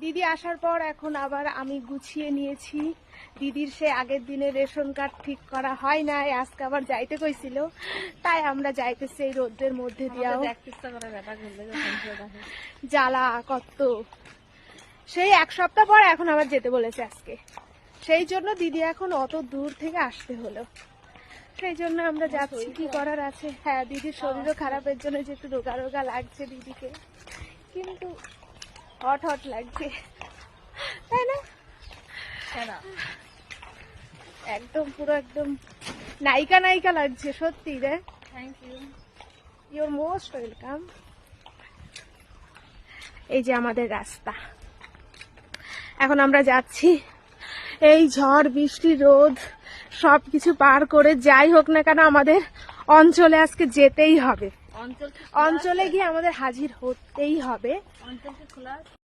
দিদি আসার পর এখন আবার আমি গুছিয়ে নিয়েছি। দিদির সে আগের দিনে রেশন কার্ড ঠিক করা হয় না, আজকে আবার যাইতে কইছিল, তাই আমরা যাইতেছি এই রোদ্রের মধ্যে দিয়েও। জ্বালা কত, সেই এক সপ্তাহ পর এখন আবার যেতে বলেছে আজকে, সেই জন্য দিদি এখন অত দূর থেকে আসতে হলো, সেই জন্য আমরা যাচ্ছি। কি করার আছে। হ্যাঁ, দিদির শরীরও খারাপের জন্য যে একটু রোগা রোগা লাগছে দিদিকে, কিন্তু হট হট লাগছে, তাই না? একদম পুরো একদম নায়িকা নায়িকা লাগছে সত্যি রে। Thank you, your most welcome. এই যে আমাদের রাস্তা, এখন আমরা যাচ্ছি। এই ঝড় বৃষ্টি রোদ সবকিছু পার করে যাই হোক না কেন আমাদের অঞ্চলে আজকে যেতেই হবে, অঞ্চলে গিয়ে আমাদের হাজির হতেই হবে। অঞ্চলকে খোলা